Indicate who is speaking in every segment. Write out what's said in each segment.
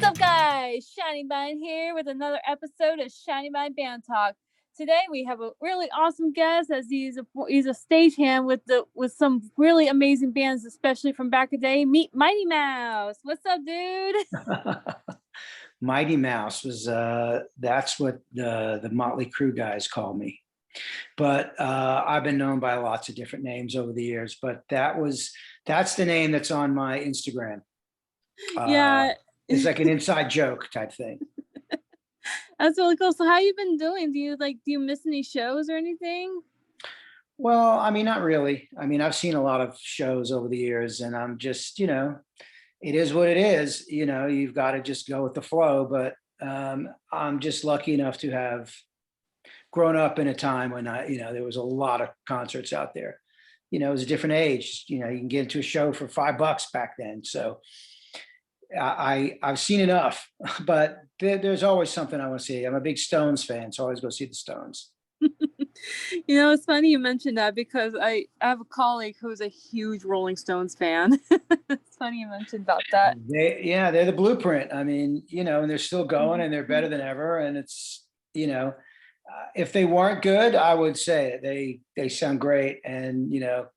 Speaker 1: up, guys? Shiningbind here with another episode of Shiningbind Band Talk. Today we have a really awesome guest, as he's a stagehand with some really amazing bands, especially from back in the day. Meet Mighty Mouse. What's up, dude?
Speaker 2: Mighty Mouse was that's what the Motley Crue guys call me. But I've been known by lots of different names over the years. But that's the name that's on my Instagram.
Speaker 1: Yeah,
Speaker 2: It's like an inside joke type thing.
Speaker 1: that's really cool. So, how you been doing? Do you miss any shows or anything?
Speaker 2: Well, I mean, not really. I mean, I've seen a lot of shows over the years, and I'm just, it is what it is. You've got to just go with the flow. But I'm just lucky enough to have grown up in a time when there was a lot of concerts out there. It was a different age. You can get into a show for $5 back then. So I've seen enough, but there's always something I want to see. I'm a big Stones fan, so I always go see the Stones.
Speaker 1: It's funny you mentioned that because I have a colleague who's a huge Rolling Stones fan. It's funny you mentioned about that.
Speaker 2: They're the blueprint. I mean, and they're still going and they're better than ever. And it's, if they weren't good, I would say it. They sound great. And,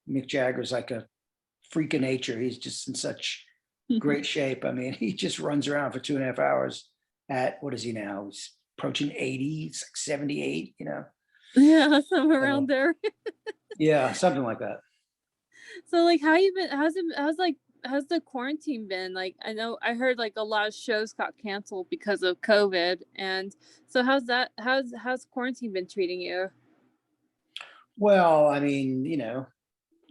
Speaker 2: Mick Jagger's like a freak of nature. He's just in such great shape. I mean, he just runs around for 2.5 hours at, what is he now? He's approaching 80, it's like 78,
Speaker 1: Yeah, somewhere around there.
Speaker 2: Yeah, something like that.
Speaker 1: So, like, how you been? How's the quarantine been? Like, I heard like a lot of shows got canceled because of COVID, and so how's quarantine been treating you?
Speaker 2: Well, I mean,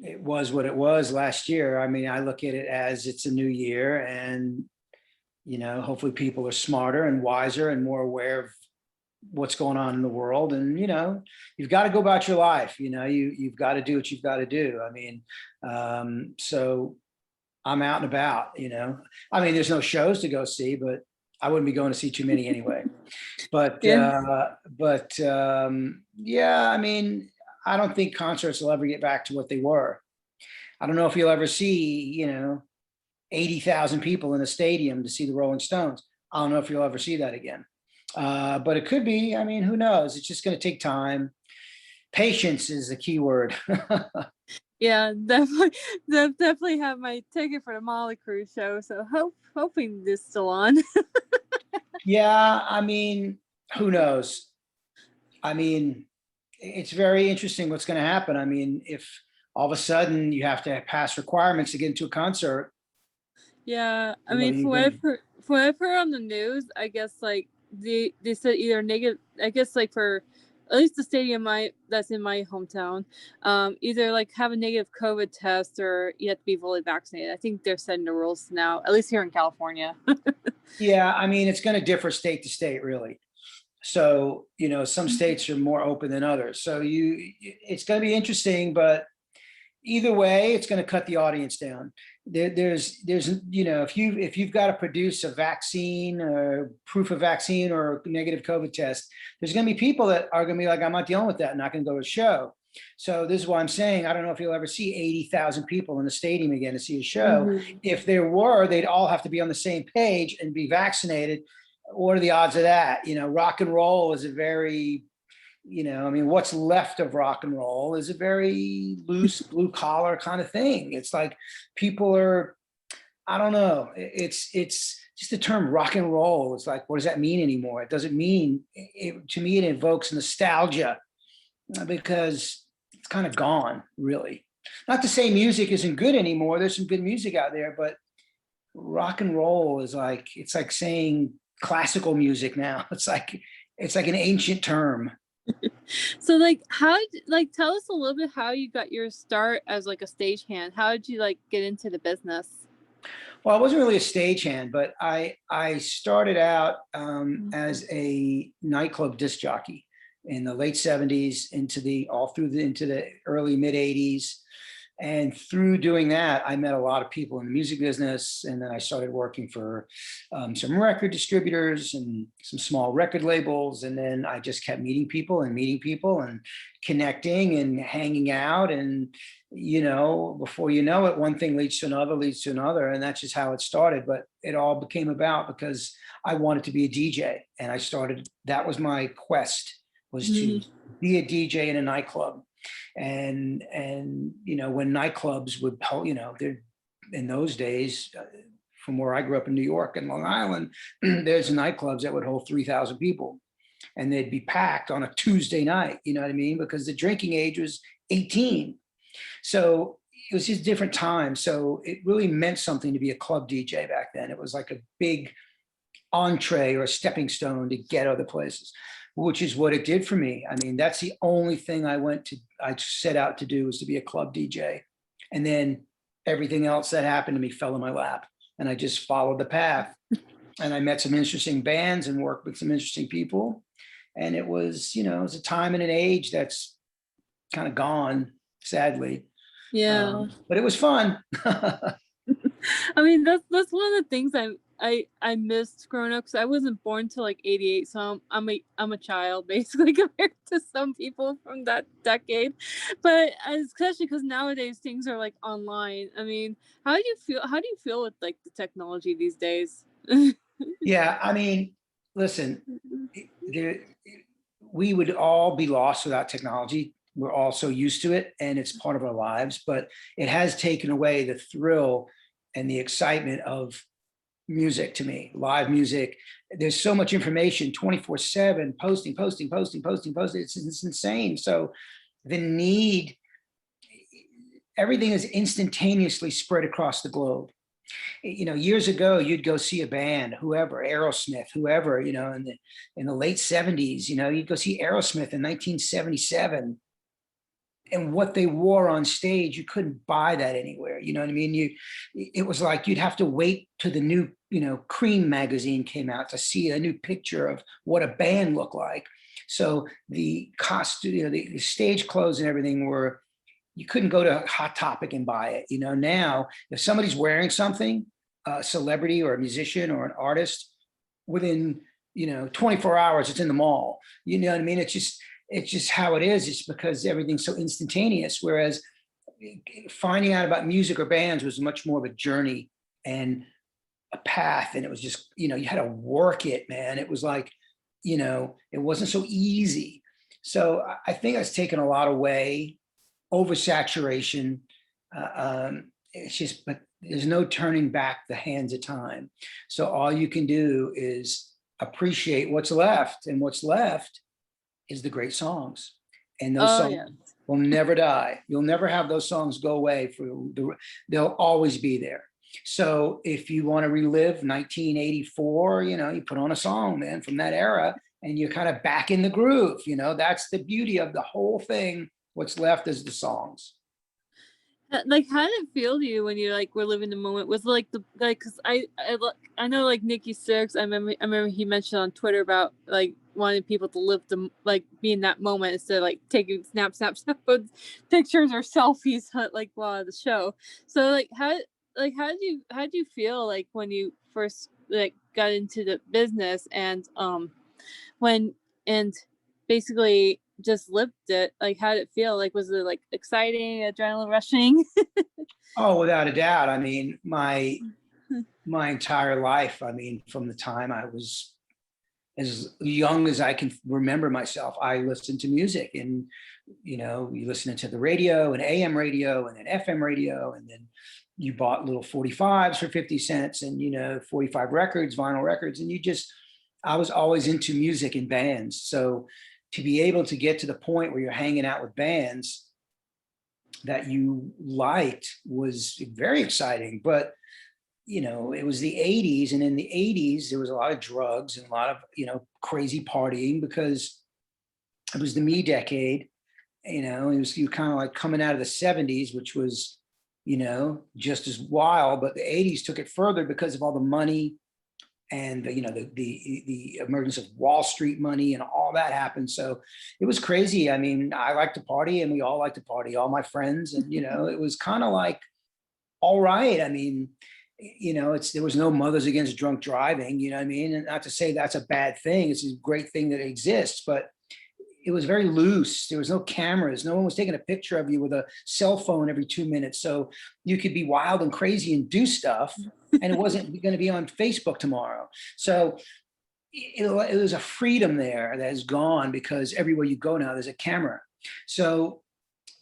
Speaker 2: it was what it was last year. I mean, I look at it as it's a new year, and hopefully people are smarter and wiser and more aware of what's going on in the world. And you've got to go about your life. You've got to do what you've got to do. I mean, so I'm out and about. I mean, there's no shows to go see, but I wouldn't be going to see too many anyway. But
Speaker 1: Yeah.
Speaker 2: yeah, I mean, I don't think concerts will ever get back to what they were. I don't know if you'll ever see, 80,000 people in a stadium to see the Rolling Stones. I don't know if you'll ever see that again. But it could be. I mean, who knows? It's just going to take time. Patience is the key word.
Speaker 1: Yeah, definitely have my ticket for the Molly Cruise show. So hoping this is still on.
Speaker 2: Yeah, I mean, who knows? I mean, it's very interesting what's going to happen. I mean, if all of a sudden you have to pass requirements to get into a concert.
Speaker 1: Yeah, I mean, from what I've heard on the news, I guess like they said either negative. I guess like for at least the stadium that's in my hometown, either like have a negative COVID test or you have to be fully vaccinated. I think they're setting the rules now, at least here in California.
Speaker 2: Yeah, I mean, it's going to differ state to state, really. So, some states are more open than others. So it's going to be interesting, but either way, it's going to cut the audience down. There's if you've got to produce a vaccine or proof of vaccine or negative COVID test, there's going to be people that are going to be like, I'm not dealing with that, and not going to go to a show. So this is why I'm saying I don't know if you'll ever see 80,000 people in the stadium again to see a show.
Speaker 1: Mm-hmm.
Speaker 2: If there were, they'd all have to be on the same page and be vaccinated. What are the odds of that? Rock and roll is a very, I mean, what's left of rock and roll is a very loose blue collar kind of thing. It's like people are, I don't know. It's just the term rock and roll. It's like, what does that mean anymore? It doesn't mean to me. It evokes nostalgia because it's kind of gone, really. Not to say music isn't good anymore. There's some good music out there, but rock and roll is like, it's like saying classical music now. It's like an ancient term.
Speaker 1: So tell us a little bit how you got your start as like a stagehand. How did you like get into the business?
Speaker 2: Well, I wasn't really a stagehand, but I started out as a nightclub disc jockey in the late 70s into the early mid 80s. And through doing that, I met a lot of people in the music business. And then I started working for some record distributors and some small record labels. And then I just kept meeting people and connecting and hanging out. And, before you know it, one thing leads to another. And that's just how it started. But it all became about because I wanted to be a DJ. And that was my quest, was to be a DJ in a nightclub. And when nightclubs would, they're in those days, from where I grew up in New York and Long Island, there's nightclubs that would hold 3,000 people, and they'd be packed on a Tuesday night. You know what I mean? Because the drinking age was 18. So it was just different times. So it really meant something to be a club DJ back then. It was like a big entree or a stepping stone to get other places, which is what it did for me. I mean, that's the only thing I set out to do, was to be a club DJ. And then everything else that happened to me fell in my lap, and I just followed the path. And I met some interesting bands and worked with some interesting people. And it was, it was a time and an age that's kind of gone, sadly.
Speaker 1: Yeah.
Speaker 2: But it was fun.
Speaker 1: I mean, that's one of the things I missed growing up, because I wasn't born till like 88, so I'm a child basically compared to some people from that decade. But especially because nowadays things are like online. I mean, how do you feel with like the technology these days?
Speaker 2: Yeah, I mean, listen, we would all be lost without technology. We're all so used to it, and it's part of our lives, but it has taken away the thrill and the excitement of music to me, live music. There's so much information 24/7, posting. It's insane. So the need, everything is instantaneously spread across the globe. Years ago, you'd go see a band, whoever, Aerosmith, whoever, in the late 70s, you'd go see Aerosmith in 1977. And what they wore on stage, you couldn't buy that anywhere. You know what I mean? It was like you'd have to wait till the new, Cream magazine came out to see a new picture of what a band looked like. So the costume, the stage clothes and everything you couldn't go to Hot Topic and buy it. Now if somebody's wearing something, a celebrity or a musician or an artist, within, 24 hours, it's in the mall. You know what I mean? It's just how it is. It's because everything's so instantaneous. Whereas finding out about music or bands was much more of a journey and a path. And it was just, you had to work it, man. It was like, it wasn't so easy. So I think that's taken a lot away, oversaturation. It's just, but there's no turning back the hands of time. So all you can do is appreciate what's left. And what's left is the great songs, and those songs will never die. You'll never have those songs go away. They'll always be there. So if you want to relive 1984, you put on a song, man, from that era, and you're kind of back in the groove. That's the beauty of the whole thing. What's left is the songs.
Speaker 1: Like, how did it feel to you when you were living the moment? Was because I know like Nikki Sixx. I remember he mentioned on Twitter about wanting people to live be in that moment instead of taking snap pictures or selfies while the show. So how did you feel when you first got into the business and basically just lived it? How did it feel? Was it exciting, adrenaline rushing?
Speaker 2: Oh, without a doubt. I mean, my entire life, from the time I was as young as I can remember myself, I listened to music. And you listening to the radio and AM radio and then FM radio, and then you bought little 45s for 50 cents and 45 records, vinyl records, and I was always into music and bands. So to be able to get to the point where you're hanging out with bands that you liked was very exciting. But it was the 80s, and in the 80s there was a lot of drugs and a lot of crazy partying, because it was the me decade. You kind of coming out of the 70s, which was just as wild, but the 80s took it further because of all the money and the emergence of Wall Street money and all that happened. So it was crazy. I mean, I like to party, and we all like to party, all my friends, and it was kind of like, all right. I mean, there was no Mothers Against Drunk Driving, you know what I mean? And not to say that's a bad thing. It's a great thing that it exists, but it was very loose. There was no cameras. No one was taking a picture of you with a cell phone every 2 minutes. So you could be wild and crazy and do stuff, and it wasn't going to be on Facebook tomorrow. So it was a freedom there that is gone, because everywhere you go now, there's a camera. So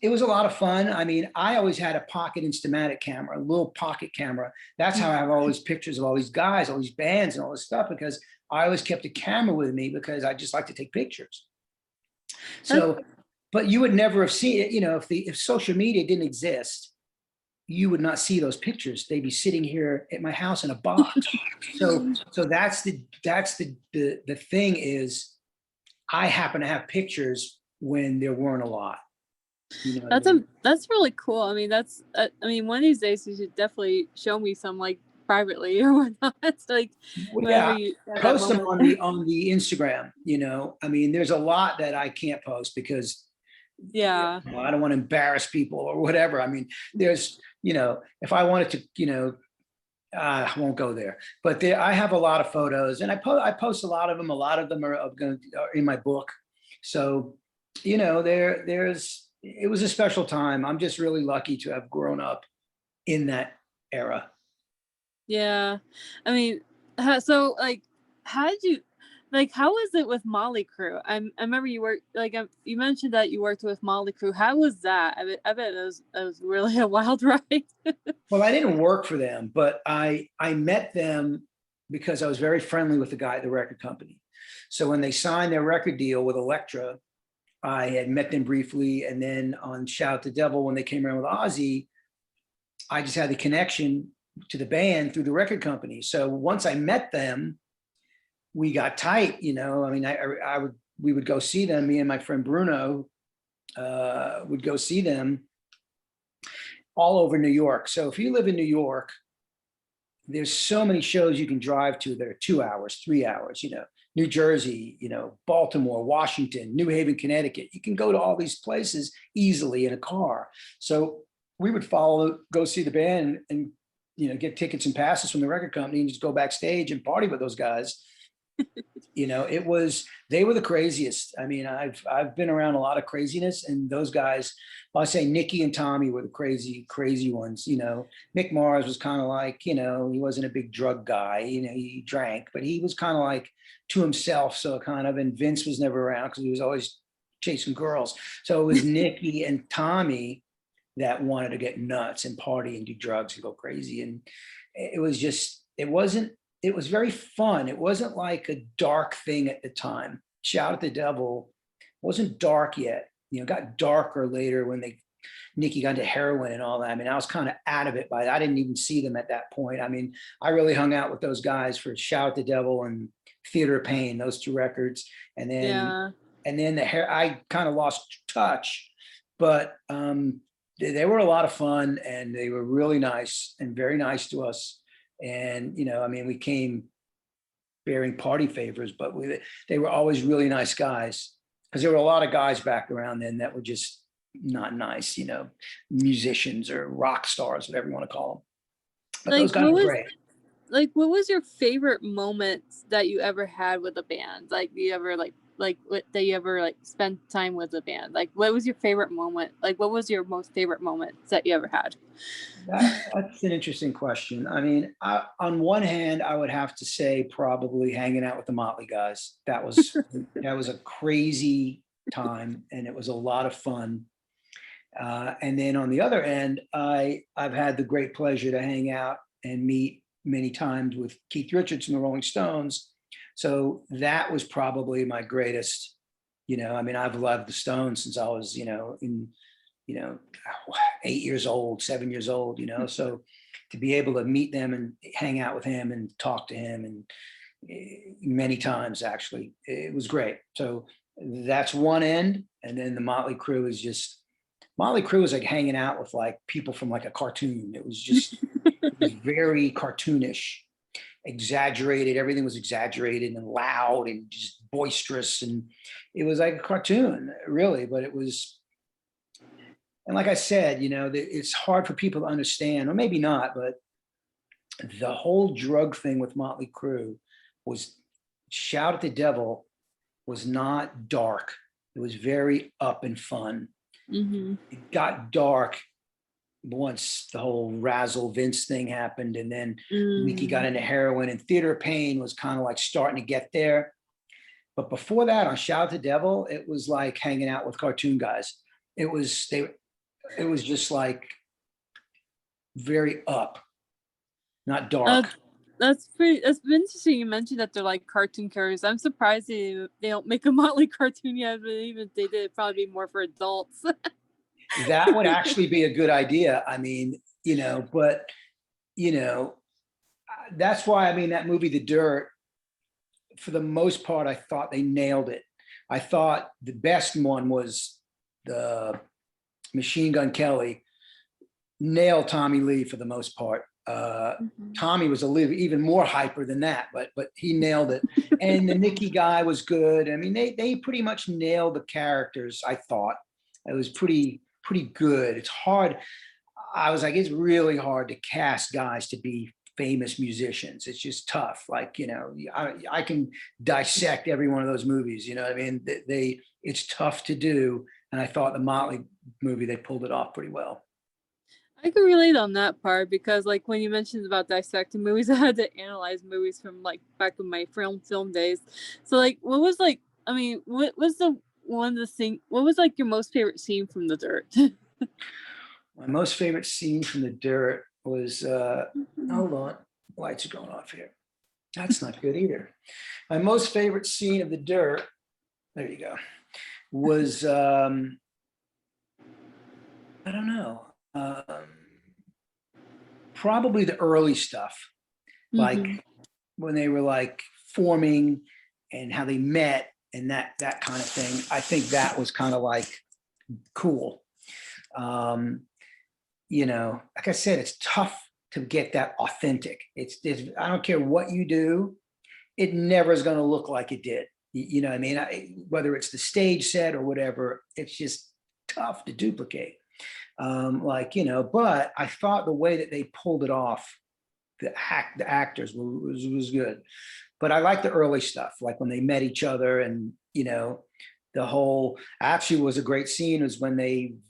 Speaker 2: it was a lot of fun. I mean, I always had a pocket Instamatic camera, a little pocket camera. That's how I have all these pictures of all these guys, all these bands and all this stuff, because I always kept a camera with me, because I just like to take pictures. So, but you would never have seen it, if social media didn't exist, you would not see those pictures. They'd be sitting here at my house in a box. So that's the thing is, I happen to have pictures when there weren't a lot.
Speaker 1: That's really cool. I mean, one of these days you should definitely show me some, like, privately or whatnot. It's like,
Speaker 2: yeah, post them on the Instagram. I mean, there's a lot that I can't post because I don't want to embarrass people or whatever. I mean, there's if I wanted to, I won't go there. But I have a lot of photos, and I post a lot of them. A lot of them are in my book. So it was a special time. I'm just really lucky to have grown up in that era.
Speaker 1: Yeah. I mean, so, like, how was it with Motley Crue? I remember you worked, like, you mentioned that you worked with Motley Crue. How was that? I bet it was really a wild ride.
Speaker 2: Well, I didn't work for them, but I met them because I was very friendly with the guy at the record company. So when they signed their record deal with Elektra, I had met them briefly, and then on Shout at the Devil, when they came around with Ozzy, I just had the connection to the band through the record company. So once I met them, we got tight. I mean, we would go see them. Me and my friend Bruno would go see them all over New York. So if you live in New York, there's so many shows you can drive to that are 2 hours, 3 hours. New Jersey, Baltimore, Washington, New Haven, Connecticut. You can go to all these places easily in a car. So we would go see the band, and get tickets and passes from the record company, and just go backstage and party with those guys. They were the craziest. I mean, I've been around a lot of craziness, and those guys, I say Nicky and Tommy were the crazy ones. Mick Mars was kind of like, he wasn't a big drug guy. He drank, but he was kind of like to himself. So and Vince was never around because he was always chasing girls. So it was Nicky and Tommy that wanted to get nuts and party and do drugs and go crazy. And it was very fun. It wasn't like a dark thing at the time. Shout at the Devil wasn't dark yet. It got darker later when Nicky got into heroin and all that. I mean, I was kind of out of it I didn't even see them at that point. I mean, I really hung out with those guys for Shout at the Devil and Theater of Pain, those two records. And then I kind of lost touch, but they were a lot of fun, and they were really nice and very nice to us. And, I mean, we came bearing party favors, but they were always really nice guys, because there were a lot of guys back around then that were just not nice, musicians or rock stars, whatever you want to call them. But those guys were great.
Speaker 1: Like, what was your favorite moment that you ever had with a band? Like, do you ever that you ever spend time with a band? Like, what was your favorite moment? Like, what was your most favorite moment that you ever had?
Speaker 2: That's an interesting question. I mean, on one hand, I would have to say probably hanging out with the Motley guys. That was a crazy time, and it was a lot of fun. And then on the other end, I've had the great pleasure to hang out and meet many times with Keith Richards and the Rolling Stones. So that was probably my greatest. I mean, I've loved the Stones since I was, in 8 years old, 7 years old, so to be able to meet them and hang out with him and talk to him, and many times, actually, it was great. So that's one end. And then the Motley Crue is like hanging out with like people from like a cartoon. It was just it was very cartoonish. exaggerated. Everything was exaggerated and loud and just boisterous. And it was like a cartoon, really, but it was, and like I said, it's hard for people to understand, or maybe not, but the whole drug thing with Motley Crue was Shout at the Devil was not dark. It was very up and fun.
Speaker 1: Mm-hmm.
Speaker 2: It got dark once the whole Razzle Vince thing happened, and then Mickey got into heroin, and Theater of Pain was kind of like starting to get there. But before that, on Shout at the Devil, it was like hanging out with cartoon guys. It was just like very up, not dark.
Speaker 1: That's interesting. You mentioned that they're like cartoon characters. I'm surprised they don't make a Motley cartoon yet, but even if they did, it'd probably be more for adults.
Speaker 2: That would actually be a good idea. I mean, but that's why, I mean, that movie, The Dirt, for the most part, I thought they nailed it. I thought the best one was the Machine Gun Kelly, nailed Tommy Lee for the most part. Tommy was even more hyper than that, but he nailed it. And the Nicky guy was good. I mean, they pretty much nailed the characters. I thought it was pretty good. It's hard. I was like, it's really hard to cast guys to be famous musicians. It's just tough. Like, I can dissect every one of those movies. You know what I mean? It's tough to do. And I thought the Motley movie, they pulled it off pretty well.
Speaker 1: I can relate on that part because, like, when you mentioned about dissecting movies, I had to analyze movies from like back in my film days. So, like, what was like? I mean, what was what was like your most favorite scene from The Dirt?
Speaker 2: My most favorite scene from The Dirt was, hold on, lights are going off here. That's not good either. My most favorite scene of The Dirt, there you go, was, I don't know, probably the early stuff, like when they were like forming and how they met and that kind of thing. I think that was kind of like cool. Like I said, it's tough to get that authentic. It's I don't care what you do, it never is going to look like it did. You know what I mean? Whether it's the stage set or whatever, it's just tough to duplicate. But I thought the way that they pulled it off, the actors was good. But I like the early stuff, like when they met each other, and the whole, actually was a great scene was when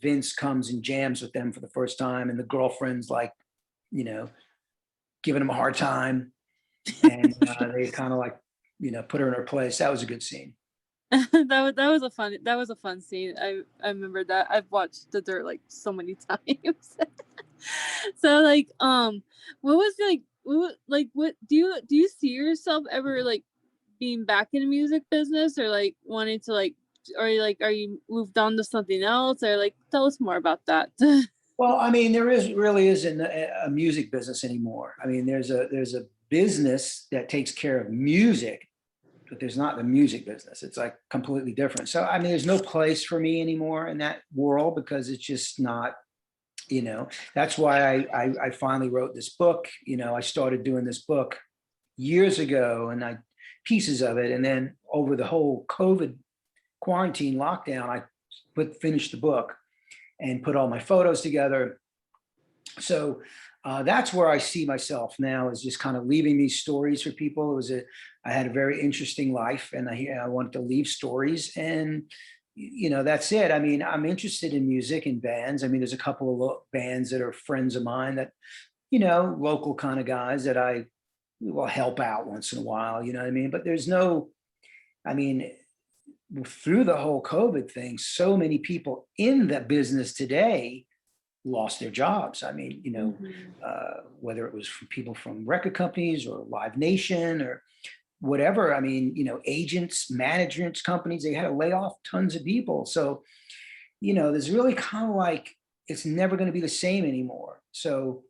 Speaker 2: Vince comes and jams with them for the first time, and the girlfriend's like, giving him a hard time, and they kind of like, put her in her place. That was a good scene.
Speaker 1: that was a fun scene. I remember that. I've watched The Dirt like so many times. So like, what was what do you see yourself ever like being back in the music business, or like wanting to like, or like, are you moved on to something else, or like, tell us more about that?
Speaker 2: Well, I mean, really isn't a music business anymore. I mean, there's a business that takes care of music, but there's not the music business. It's like completely different. So, I mean, there's no place for me anymore in that world, because it's just not, that's why I finally wrote this book. I started doing this book years ago, and pieces of it. And then over the whole COVID quarantine lockdown, I finished the book and put all my photos together. So that's where I see myself now, is just kind of leaving these stories for people. I had a very interesting life, and I wanted to leave stories, and that's it. I mean, I'm interested in music and bands. I mean, there's a couple of bands that are friends of mine that, local kind of guys that I will help out once in a while, you know what I mean? But through the whole COVID thing, so many people in the business today lost their jobs. I mean, whether it was from people from record companies or Live Nation or whatever. I mean, agents, managements, companies, they had to lay off tons of people. So, there's really kind of like, it's never going to be the same anymore. So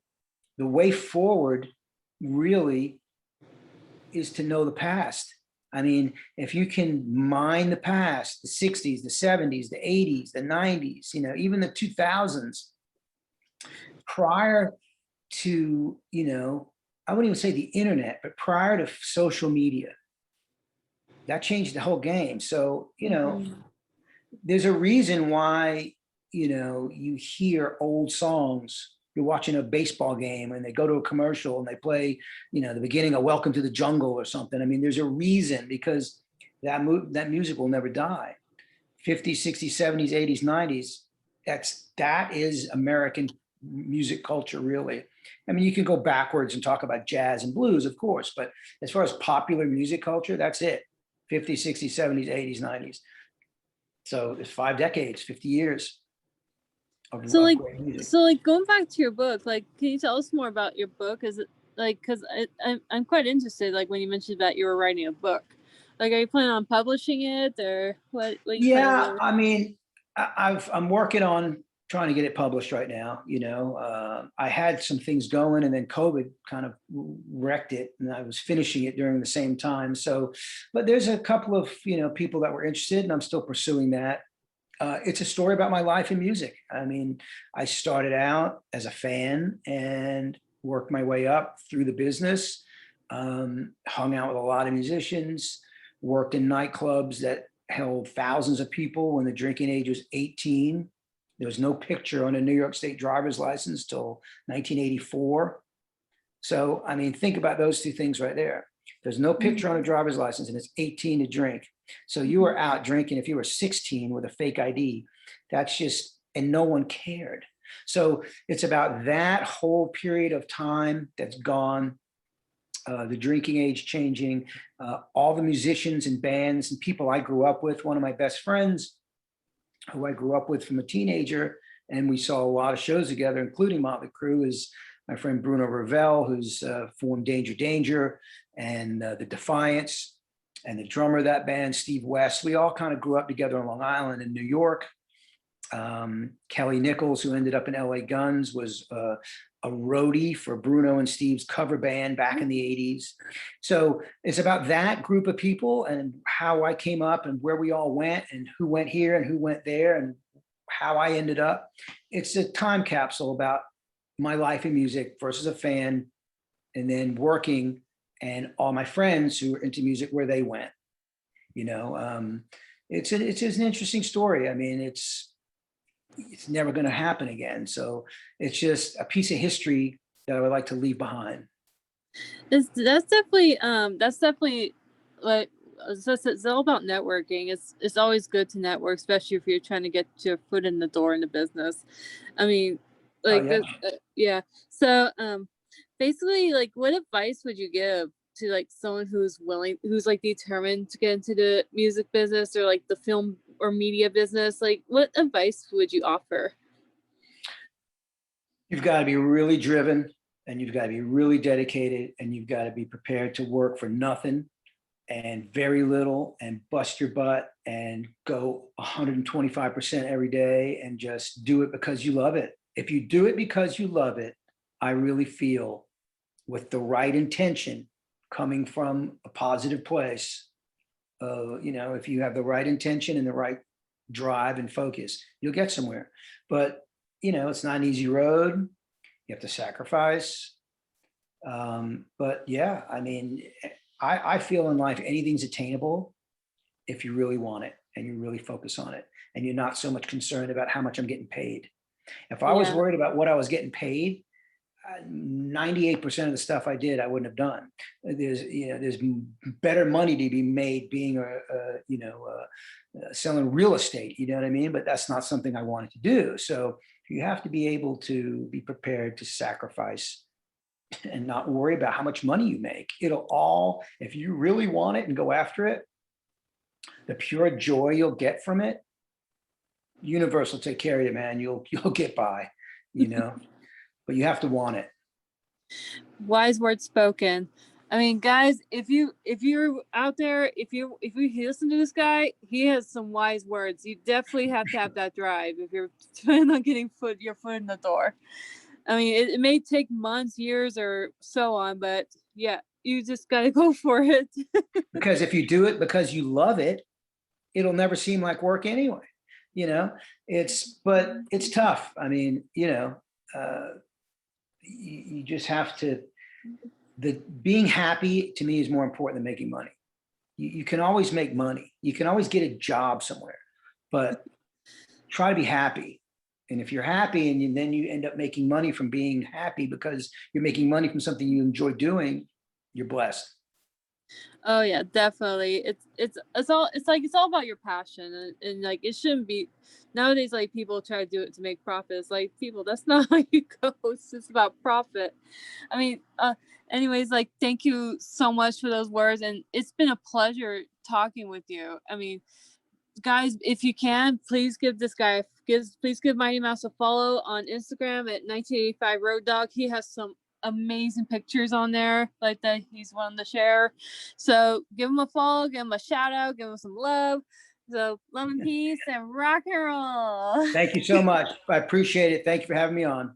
Speaker 2: the way forward really is to know the past. I mean, if you can mine the past, the 60s, the 70s, the 80s, the 90s, even the 2000s, prior to, I wouldn't even say the internet, but prior to social media, that changed the whole game. So, there's a reason why, you hear old songs. You're watching a baseball game and they go to a commercial and they play, the beginning of Welcome to the Jungle or something. I mean, there's a reason, because that music will never die. 50s, 60s, 70s, 80s, 90s. That is American music culture, really. I mean, you can go backwards and talk about jazz and blues, of course, but as far as popular music culture, that's it. 50s, 60s, 70s, 80s, 90s. So it's 5 decades, 50 years of great music.
Speaker 1: So like going back to your book, like, can you tell us more about your book? Is it like, because I'm quite interested, like when you mentioned that you were writing a book, like, are you planning on publishing it, or what
Speaker 2: Yeah, I mean, I'm working on trying to get it published right now. I had some things going, and then COVID kind of wrecked it, and I was finishing it during the same time. So, but there's a couple of people that were interested, and I'm still pursuing that. It's a story about my life in music. I mean, I started out as a fan and worked my way up through the business. Hung out with a lot of musicians, worked in nightclubs that held thousands of people when the drinking age was 18. There was no picture on a New York State driver's license till 1984. So, I mean, think about those two things right there. There's no picture on a driver's license and it's 18 to drink. So you were out drinking if you were 16 with a fake ID. That's just, and no one cared. So it's about that whole period of time that's gone. The drinking age changing, all the musicians and bands and people I grew up with. One of my best friends, who I grew up with from a teenager, and we saw a lot of shows together, including Motley Crue, is my friend Bruno Ravel, who's formed Danger Danger and the Defiance, and the drummer of that band, Steve West. We all kind of grew up together on Long Island in New York. Kelly Nichols, who ended up in LA Guns, was a roadie for Bruno and Steve's cover band back in the 80s. So it's about that group of people and how I came up and where we all went and who went here and who went there and how I ended up. It's a time capsule about my life in music versus a fan, and then working, and all my friends who were into music, where they went. It's an interesting story. I mean, it's never going to happen again. So it's just a piece of history that I would like to leave behind.
Speaker 1: That's definitely like, it's all about networking. It's always good to network, especially if you're trying to get your foot in the door in the business. I mean, like, yeah. So basically, like, what advice would you give to like someone who's like determined to get into the music business or like the film or media business? Like, what advice would you offer?
Speaker 2: You've got to be really driven, and you've got to be really dedicated, and you've got to be prepared to work for nothing and very little and bust your butt and go 125% every day and just do it because you love it. If you do it because you love it, I really feel, with the right intention, coming from a positive place, if you have the right intention and the right drive and focus, you'll get somewhere. But it's not an easy road. You have to sacrifice. But yeah, I mean, I feel in life anything's attainable if you really want it and you really focus on it, and you're not so much concerned about how much I'm getting paid. If I was worried about what I was getting paid, 98% of the stuff I did, I wouldn't have done. There's better money to be made being selling real estate. You know what I mean? But that's not something I wanted to do. So you have to be able to be prepared to sacrifice and not worry about how much money you make. It'll all, if you really want it and go after it, the pure joy you'll get from it, universe will take care of you, man. You'll get by, but you have to want it.
Speaker 1: Wise words spoken. I mean, guys, if you're out there, if you listen to this guy, he has some wise words. You definitely have to have that drive if you're planning on getting your foot in the door. I mean, it may take months, years, or so on, but yeah, you just got to go for it.
Speaker 2: Because if you do it because you love it, it'll never seem like work anyway. But it's tough. I mean, you just have to the being happy to me is more important than making money. You can always make money. You can always get a job somewhere, but try to be happy. And if you're happy and then you end up making money from being happy because you're making money from something you enjoy doing, you're blessed.
Speaker 1: Oh yeah, definitely. It's all about your passion, and like it shouldn't be nowadays. Like people try to do it to make profits. Like people, that's not how you go. It's just about profit. I mean, anyways, like thank you so much for those words, and it's been a pleasure talking with you. I mean, guys, if you can, please give this guy please give Mighty Mouse a follow on Instagram at 1985 Road Dog. He has some amazing pictures on there like that he's wanting to share. So give him a follow, give him a shout out, give him some love. So love and peace and rock and roll.
Speaker 2: Thank you so much. I appreciate it. Thank you for having me on.